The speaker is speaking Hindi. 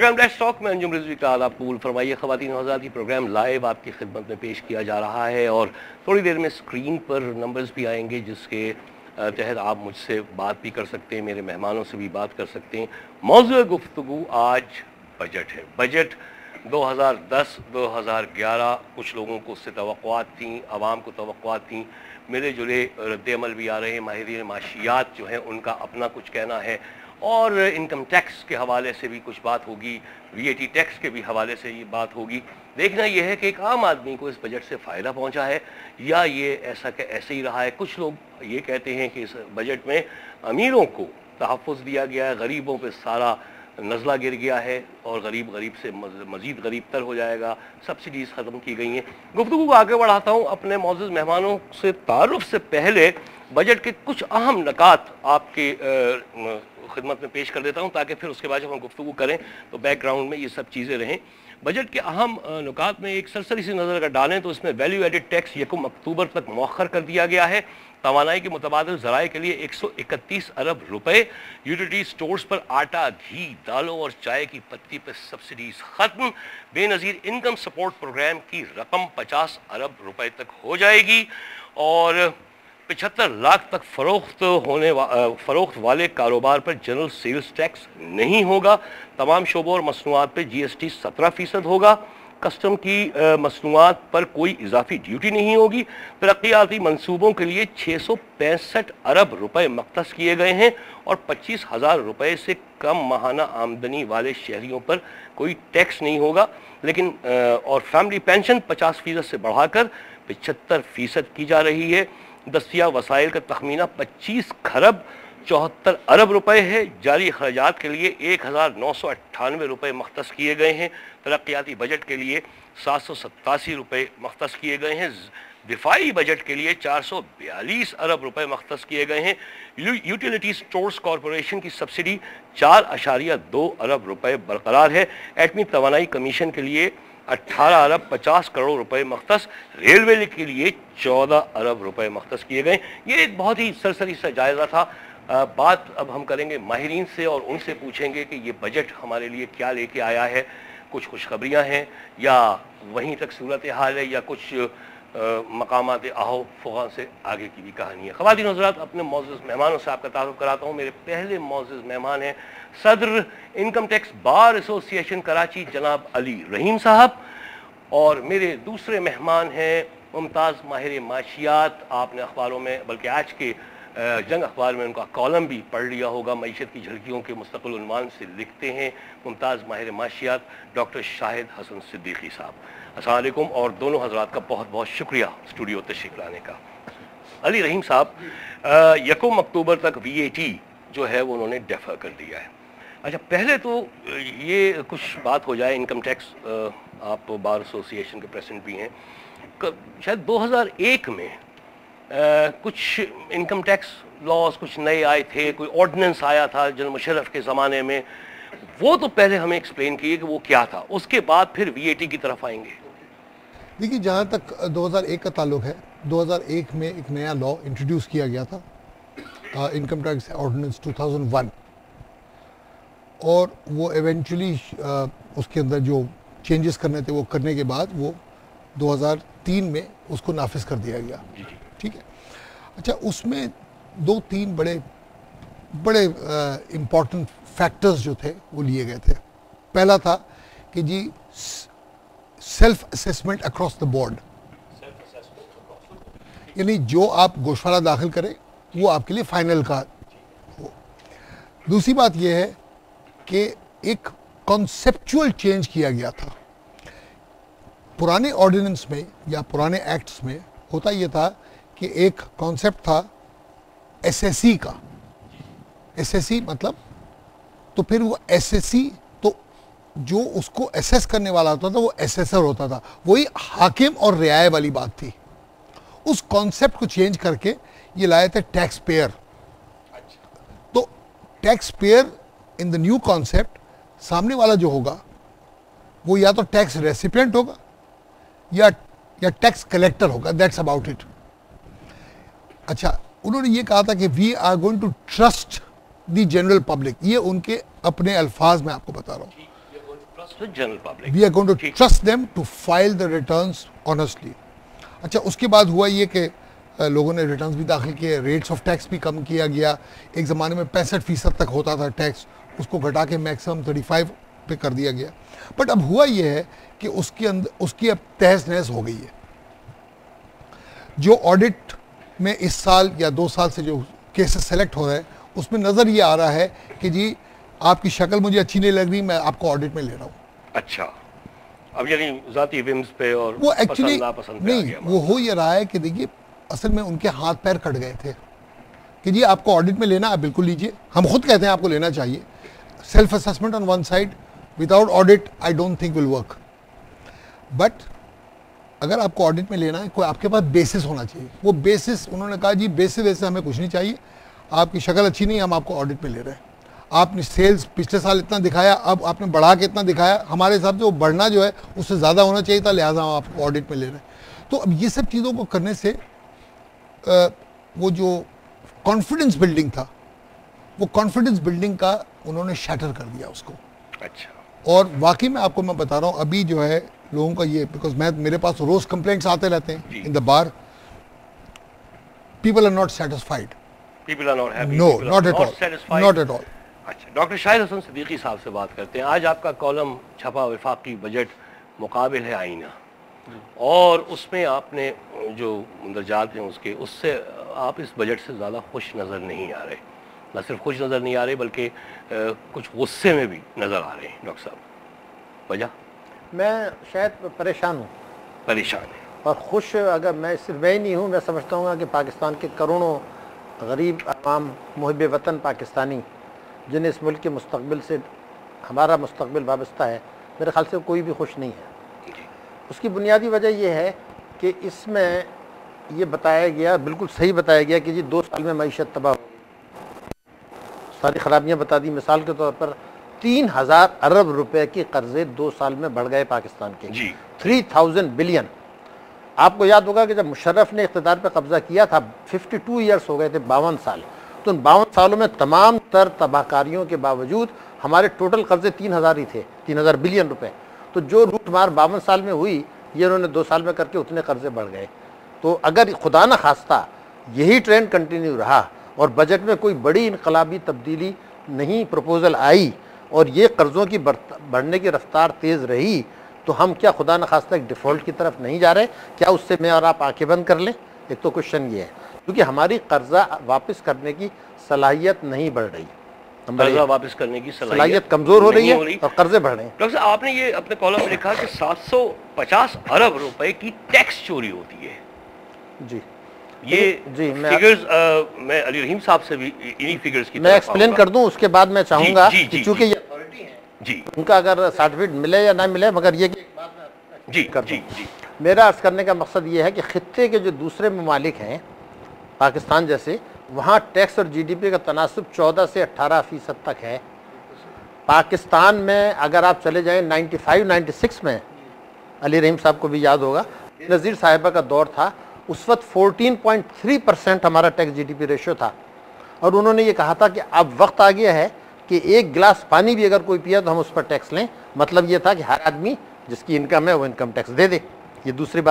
प्रोग्राम लेट्स टॉक में अंजुम रिजवी का आदाब कबूल फरमाइए। ख़वातीन और हज़रात, प्रोग्राम लाइव आपकी खिदमत में पेश किया जा रहा है और थोड़ी देर में स्क्रीन पर नंबर्स भी आएंगे जिसके तहत आप मुझसे बात भी कर सकते हैं, मेरे मेहमानों से भी बात कर सकते हैं। मौज़ूअ गुफ्तगू आज बजट है। बजट 2010-2011 कुछ लोगों को उससे तवक्कुआत थी, आवाम को तवक्कुआत थी, मिले जुले रद्द-ए-अमल भी आ रहे हैं। माहिरीन माशियात जो हैं उनका अपना कुछ कहना है और इनकम टैक्स के हवाले से भी कुछ बात होगी, VAT टैक्स के भी हवाले से ये बात होगी। देखना यह है कि एक आम आदमी को इस बजट से फ़ायदा पहुंचा है या ये ऐसे ही रहा है। कुछ लोग ये कहते हैं कि इस बजट में अमीरों को तहफ़्फ़ुज़ दिया गया है, गरीबों पे सारा नज़ला गिर गया है और गरीब से मज़ीद गरीब तर हो जाएगा, सब्सिडीज़ ख़त्म की गई हैं। गुफ्तगू को आगे बढ़ाता हूँ। अपने मौजूद मेहमानों से तारुफ़ से पहले बजट के कुछ अहम नकात आपके खिदमत में पेश कर देता हूँ ताकि फिर उसके बाद जब हम गुफ्तगू करें तो बैकग्राउंड में ये सब चीज़ें रहें। बजट के अहम नुकात में एक सरसरी सी नज़र अगर डालें तो इसमें वैल्यू एडिड टैक्स 1 अक्टूबर तक मौखर कर दिया गया है। तवानाई के मुतबादिल ज़राए के लिए 131 अरब रुपए, यूटिलिटी स्टोर्स पर आटा, घी, दालों और चाय की पत्ती पर सब्सिडीज़ ख़त्म। बेनज़ीर इनकम सपोर्ट प्रोग्राम की रकम 50 अरब रुपए तक हो जाएगी और 75 लाख तक फ़रोख्त वाले कारोबार पर जनरल सेल्स टैक्स नहीं होगा। तमाम शोबों और मसनूआत पर GST 17% होगा। कस्टम की मसनूआत पर कोई इजाफी ड्यूटी नहीं होगी। तरक्याती मंसूबों के लिए 665 अरब रुपए मख्तस किए गए हैं और 25,000 रुपए से कम माहाना आमदनी वाले शहरियों पर कोई टैक्स नहीं होगा। लेकिन और फैमिली पेंशन 50% से बढ़ाकर 75% की जा रही है। दस्तियाब वसाइल का तखमीना 25 खरब 74 अरब रुपए है। जारी खर्चात के लिए 1998 रुपये मख्तस किए गए हैं। तरक्याती बजट के लिए 787 रुपये मख्तस किए गए हैं। दिफाई बजट के लिए 442 अरब रुपए मख्तस किए गए हैं। यूटिलिटी स्टोर्स कॉरपोरेशन की सब्सिडी 4.2 अरब रुपए बरकरार है। एटमी तवानाई कमीशन के लिए 18 अरब 50 करोड़ रुपए मख्तस, रेलवे के लिए 14 अरब रुपए मख्तस किए गए। ये एक बहुत ही सरसरी सा जायज़ा था। बात अब हम करेंगे माहिरीन से और उनसे पूछेंगे कि ये बजट हमारे लिए क्या लेके आया है। कुछ खुशखबरियाँ हैं या वहीं तक सूरत हाल है या कुछ मकामात आहो फुगा से आगे की भी कहानी है। ख़वातीन हज़रात, अपने मौजूद मेहमानों से आपका तारुफ़ कराता हूँ। मेरे पहले मौजूद मेहमान हैं सदर income tax bar association Karachi जनाब अली रहीम साहब और मेरे दूसरे मेहमान हैं मुमताज़ माहिर माशियात। आपने अखबारों में, बल्कि आज के जंग अखबार में उनका कॉलम भी पढ़ लिया होगा, मईशत की झलकियों के मुस्तक़िल उन्वान से लिखते हैं मुमताज़ माहिर माशियात डॉक्टर शाहिद हसन सिद्दीकी साहब। अस्सलाम वालेकुम और दोनों हज़रात का बहुत बहुत शुक्रिया स्टूडियो तशरीफ़ लाने का। अली रहीम साहब, 1 अक्टूबर तक VAT जो है वो उन्होंने डेफर कर दिया है। अच्छा, पहले तो ये कुछ बात हो जाए, इनकम टैक्स, आप बार एसोसिएशन के प्रेसिडेंट भी हैं, शायद 2001 में कुछ इनकम टैक्स लॉज कुछ नए आए थे, कोई ऑर्डिनेंस आया था जनरल मुशर्रफ के ज़माने में, वो तो पहले हमें एक्सप्लेन कीजिए कि वो क्या था, उसके बाद फिर VAT की तरफ आएंगे। देखिए, जहाँ तक 2001 का ताल्लुक है, 2001 में एक नया लॉ इंट्रोड्यूस किया गया था, इनकम टैक्स ऑर्डिनेंस 2001, और वो इवेंचुअली उसके अंदर जो चेंजेस करने थे वो करने के बाद वो 2003 में उसको नाफिज कर दिया गया। ठीक है। अच्छा, उसमें 2-3 बड़े इम्पॉर्टेंट फैक्टर्स जो थे वो लिए गए थे। पहला था कि जी self assessment across the board, यानी जो आप गोशवारा दाखिल करें वो आपके लिए फाइनल का हो। दूसरी बात यह है कि एक कॉन्सेप्चुअल चेंज किया गया था। पुराने ऑर्डिनेंस में या पुराने एक्ट्स में होता यह था कि एक कॉन्सेप्ट था SSE का। SSE मतलब, तो फिर वो SSE, तो जो उसको एसेस करने वाला होता था वो एसेसर होता था, वही हाकिम और रियाया वाली बात थी। उस कॉन्सेप्ट को चेंज करके ये लाए थे टैक्स पेयर। तो tax payer in the new concept, सामने वाला जो होगा वो या तो टैक्स रेसिपिएंट होगा या टैक्स कलेक्टर होगा, दैट्स अबाउट इट। अच्छा, उन्होंने ये कहा था कि we are going to trust the general public, ये उनके अपने अल्फाज में आपको बता रहा हूँ। General public, we are going to trust them to file the returns honestly. अच्छा, उसके बाद हुआ ये कि लोगों ने रिटर्न्स भी दाखिल किए, रेट्स ऑफ टैक्स भी कम किया गया। एक ज़माने में 65% तक होता था टैक्स, उसको घटा के मैक्सिमम 35 पे कर दिया गया। बट अब हुआ ये है कि उसके अंदर उसकी अब तहस नहस हो गई है। जो ऑडिट में इस साल या 2 साल से जो केसेस सेलेक्ट हो रहे हैं, उसमें नज़र ये आ रहा है कि जी आपकी शक्ल मुझे अच्छी नहीं लग रही, मैं आपको ऑडिट में ले रहा हूँ। अच्छा, अब यानी ज़ाती विम्स पे और वो एक्चुअली नापसंद पे आ नहीं, गया। वो हो ये रहा है कि देखिए असल में उनके हाथ पैर कट गए थे कि जी आपको ऑडिट में लेना, आप बिल्कुल लीजिए, हम खुद कहते हैं आपको लेना चाहिए। Self assessment on one side without audit I don't think will work. But अगर आपको ऑडिट में लेना है, कोई आपके पास बेसिस होना चाहिए। वो बेसिस, उन्होंने कहा जी बेसिस वैसे हमें कुछ नहीं चाहिए, आपकी शक्ल अच्छी नहीं है, हम आपको ऑडिट में ले रहे हैं। आपने सेल्स पिछले साल इतना दिखाया, अब आपने बढ़ा के इतना दिखाया, हमारे हिसाब से वो बढ़ना जो है उससे ज़्यादा होना चाहिए था, लिहाजा हम आपको ऑडिट में ले रहे हैं। तो अब ये सब चीज़ों को करने से वो जो कॉन्फिडेंस बिल्डिंग था, वो कॉन्फिडेंस बिल्डिंग का उन्होंने शैटर कर दिया उसको। अच्छा, और वाकई में आपको मैं बता रहा हूँ, अभी जो है लोगों का ये, बिकॉज मेरे पास रोज़ कंप्लेंट्स आते रहते हैं in the bar, people are not satisfied, people are not happy, no, not at all, not at all. अच्छा, डॉक्टर शाहिद हसन सिद्दीकी साहब से बात करते हैं। आज आपका कॉलम छपा वफाकी बजट मुकाबिल है आईना, और उसमें आपने जो मंदरजात हैं उससे आप इस बजट से ज़्यादा खुश नज़र नहीं आ रहे। न सिर्फ खुश नज़र नहीं आ रहे बल्कि कुछ गुस्से में भी नज़र आ रहे हैं। डॉक्टर साहब, वजह? मैं शायद परेशान हूँ, परेशान है और खुश अगर मैं सिर्फ मैं ही नहीं हूँ, मैं समझता हूँ कि पाकिस्तान के करोड़ों गरीब अवाम मुहिब वतन पाकिस्तानी जिन्हें इस मुल्क के मुस्तकबिल से हमारा मुस्तकबिल वाबस्ता है, मेरे ख्याल से कोई भी खुश नहीं है। उसकी बुनियादी वजह यह है कि इसमें ये बताया गया, बिल्कुल सही बताया गया कि जी 2 साल में मईशत तबाह हो गई, सारी खराबियाँ बता दी। मिसाल के तौर पर 3000 अरब रुपए के कर्जे 2 साल में बढ़ गए पाकिस्तान के, 3000 बिलियन। आपको याद होगा कि जब मुशर्रफ ने इक़्तिदार पर कब्जा किया था, 52 ईयर्स हो गए थे, 52 साल। तो उन 52 सालों में तमाम तर तबाहकारियों के बावजूद हमारे टोटल कर्जे 3000 ही थे, 3000 बिलियन रुपए। तो जो लूट मार 52 साल में हुई, ये उन्होंने 2 साल में करके उतने कर्जे बढ़ गए। तो अगर खुदा न खास्ता यही ट्रेंड कंटिन्यू रहा और बजट में कोई बड़ी इनकलाबी तब्दीली नहीं प्रपोजल आई और ये कर्ज़ों की बढ़ने की रफ्तार तेज़ रही, तो हम क्या खुदा न खास्ता एक डिफ़ॉल्ट की तरफ नहीं जा रहे? क्या उससे मैं और आप आंखें बंद कर लें? एक तो क्वेश्चन ये है, क्योंकि हमारी कर्जा वापस करने की सलाहियत नहीं बढ़ रही, कर्जा वापस करने की सलाहियत कमज़ोर हो रही है और कर्जे बढ़ रहे हैं। डॉक्टर साहब, आपने ये अपने कॉलम में लिखा कि 750 अरब रुपए की टैक्स चोरी होती है। जी, ये जी, फिगर्स मैं अली रहीम साहब से भी इन्हीं फिगर्स की मैं एक्सप्लेन कर दूं, उसके बाद मैं चाहूँगा कि चूँकि ये अथॉरिटी है जी, उनका अगर सर्टिफिकेट मिले या ना मिले, मगर ये कि जी कर जी दूं। जी मेरा अर्ज़ करने का मकसद ये है कि खित्ते के जो दूसरे ममालिक हैं पाकिस्तान जैसे, वहाँ टैक्स और GDP का तनासुब 14 से 18% तक है। पाकिस्तान में अगर आप चले जाएं 95-96 में, अली रहीम साहब को भी याद होगा, नज़ीर साहिबा का दौर था, उस वक्त 14.3% हमारा टैक्स GDP रेशियो था। और उन्होंने ये कहा था कि अब वक्त आ गया है कि 1 गिलास पानी भी अगर कोई पिया तो हम उस पर टैक्स लें। मतलब ये था कि हर आदमी जिसकी इनकम है वो इनकम टैक्स दे दे। ये दूसरी बात